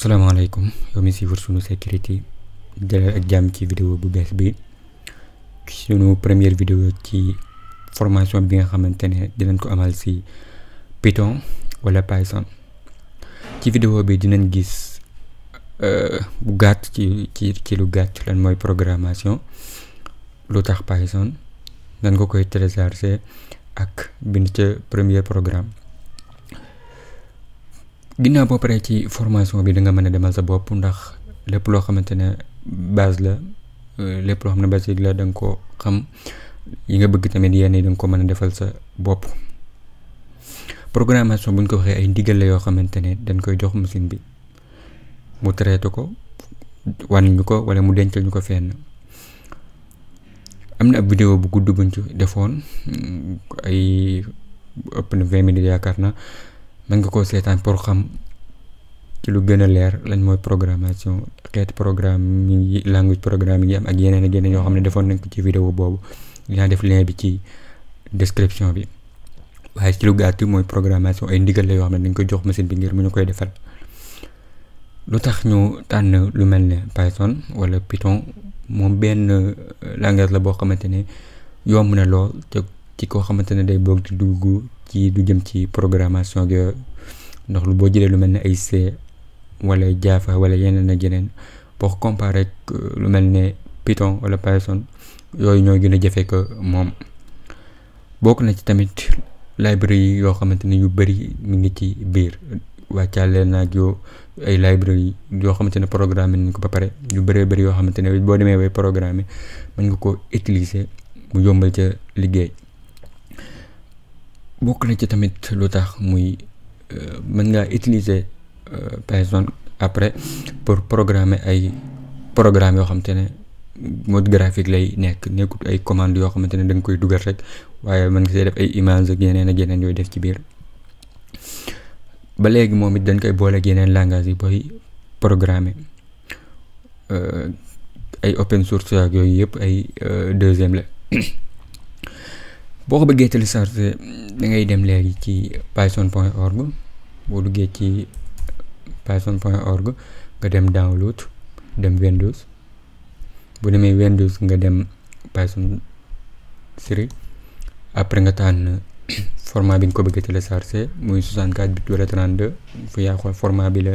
Assalamualaikum, yow mi suivre sunu sécurité dalal ak jàmm ci vidéo bu bees bi sunu première vidéo ci formation bi nga xamantene dinañ ko amal si Python wala Python. Ci vidéo bi dinañ gis bu gàtt ci lu gàtt lan mooy programmation, lu tax Python, nan nga koy télécharger ak bind ca premier programme. Ginnaaw boo paree ci formation bi da nga mën a demal sa bopp ndax lépp loo xamante ne base la, lépp loo xam ne basique la da nga ko xam, yi nga bëgg tamit yenn yi da nga ko mën a defal sa bopp. Programmation buñ ko waxee ay ndigal la yoo xamante ne dañ koy jox machine bi mu traité ko wan ñu ko wala mu dencal ñu ko fenn. Am na ab vidéo bu gudd buñ ci defoon ay ëpp na 20 minutes yaakaar na, mën nga koo seetaan pour xam ci lu gën a leer lañ mooy programmation, xeeti programme yi, language programme yi am ak yeneen ak yeneen yoo xam ne defoon nañ ko ci vidéo boobu. Dinaa def lien bi ci description bi. waaye ci lu gàtt mooy programmation ay ndigal la yoo xam ne dañ koy jox machine bi ngir mu ñu koy defal. Lu tax ñu tànn lu mel ne Python wala Python, moom benn langage la boo xamante ne yomb na lool te ci koo xamante ne day bëgg di dugg ci du jëm ci programmation gi, ndax lu boo jëlee lu mel ne ay C wala Java wala yeneen ak yeneen boo ko comparé ak lu mel ne Python wala Python, yooyu ñoo gën a jafe ko moom. Bokk na ci tamit library yoo xamante ne yu bëri mi ngi ci biir, wàccaale naag yoo ay library yoo xamante ne programme nañ ko ba pare yu bëree bëri yoo xamante ne boo demee bay programme mën nga ko utiliser mu yombal ca liggéey. Bokk na ci tamit lu tax muy mën ngaa utiliser Python après pour programmer ay programme yoo xamante ne mode graphique lay nekkut ay commande yoo xamante ne da nga koy dugal rek, waaye mën nga see def ay image ak yeneen yooyu def ci biir. Ba léegi moom it dañ koy boole ak yeneen langage yi booy programmer, ay open source ak yooyu yëpp ay deuxième la. boo ko bëggee télécharger da ngay dem léegi ci python.org. boo duggee ci python.org nga dem download, dem Windows. bu demee Windows nga dem Python 3, après nga tànn format bi nga ko bëgg a télécharger muy 64 bits wala 32, fu yaa xool format bi la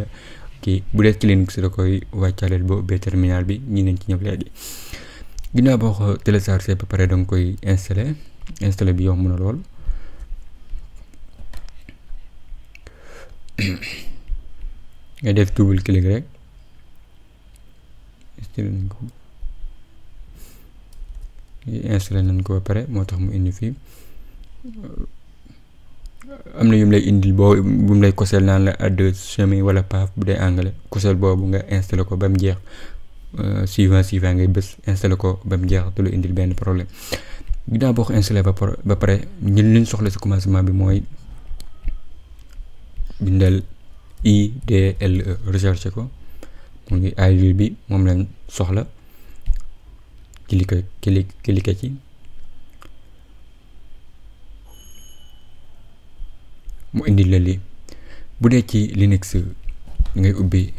kii. bu dee ci Linux da koy wàccaleel boo ubbee terminal bi, ñi nañ ci ñëw léegi. Ginnaaw boo ko télécharger ba pare da nga koy installé bi yomb na lool. nga def double clic rek installé nañ ko ba pare, moo tax mu indi fii. am na yum lay indil bu mu lay kosel naan la add chemin wala path bu dee anglais, kosel boobu nga installé ko ba mu jeex, suivant ngay bës installé ko ba mu jeex, du la indil benn problème. ginnaaw boo ko installé ba pare ñun liñ soxla si commencement bi mooy bindal IDLE, recherche ko, mu ngi IDLE bi moom lañ soxla. cliquer ci, mu indil la lii. bu dee ci Linux ngay ubbi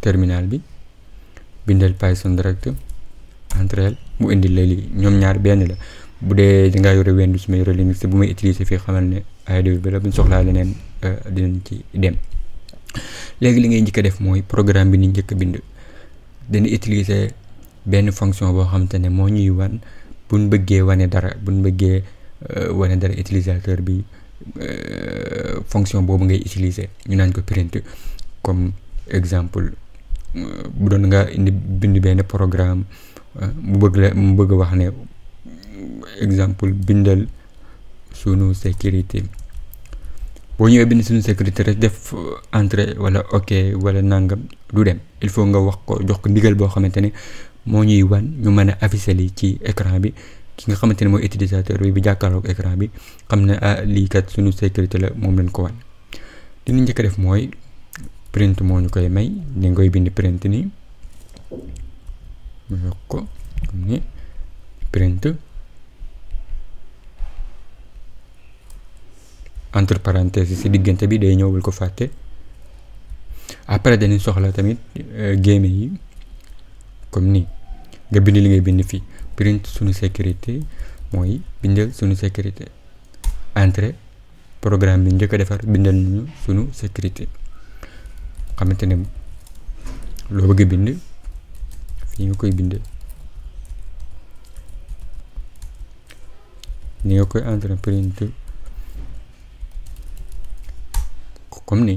terminal bi, bindal Python direct, entrée, mu indil la lii. ñoom ñaar benn la. bu dee dangaa yore Windows ma yore Linux, bu may utiliser fii xamal ne IDE bi la, buñ soxlaa leneen dinañ ci dem. léegi li ngay njëkk a def mooy programme bi ni njëkk a bind. dañu utiliser benn fonction boo xamante ne moo ñuy wan buñ bëggee wane dara, utilisateur bi fonction boobu ngay utiliser ñu naan ko print. comme exemple bu doon nga bind benn programme mu bëgg wax ne exemple bindal sunu sécurité. boo ñëwee bind sunu sécurité rek def entrée wala ok wala nangam du dem. il faut nga wax ko, jox ko ndigal boo xamante ne moo ñuy wan ñu mën a afficher lii ci écran bi. ki nga xamante ne mooy utilisateur bi jàkkaarloog écran bi xam ne lii kat sunu sécurité la, moom lañ ko wan. li ñu njëkk a def mooy print, moo ñu koy may. ni nga koy bind print nii, mu yokk ko ni print. entre parenthèses si diggante bi day ñëw bul ko fàtte. Après dañuy soxla tamit géeme yi comme ni nga bind li ngay bind fii print suñu sécurité mooy bindal suñu sécurité. Entrée programme bi njëkk a defar bindal nañu suñu sécurité xamante ne loo bëgg bind fii nga koy bindee ni nga koy entrer print comme ni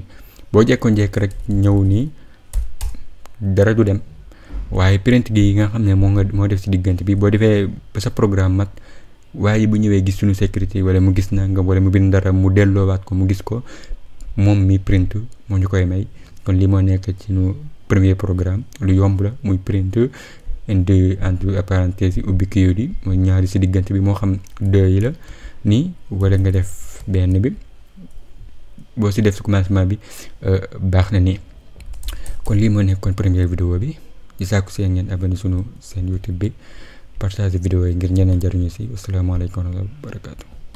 boo jekko-njekk rek ñëw nii dara du dem waaye print gi nga xam ne moo def ci diggante bi boo defee ba sa programme mat waaye bu ñëwee gis suñu sécurité wala mu gis na nga wala mu bind dara mu delloowaat ko mu gis ko moom mi print moo ñu koy may. kon lii moo nekk ci nu premier programme lu yomb la muy print indi entre parenthèses yi ubbi kii yi mooy ñaari ci diggante bi moo xam 2 yi la nii wala nga def benn bi boo ci def ci commencement bi baax na nii. kon lii moo nekkoon première vidéo bi di sàkku seen ngeen abonné sunu seen YouTube bi partage vidéo yi ngir ñeneen jariñu ci. Asalaamaaleykum wa rahmatullahi wa barakaatu.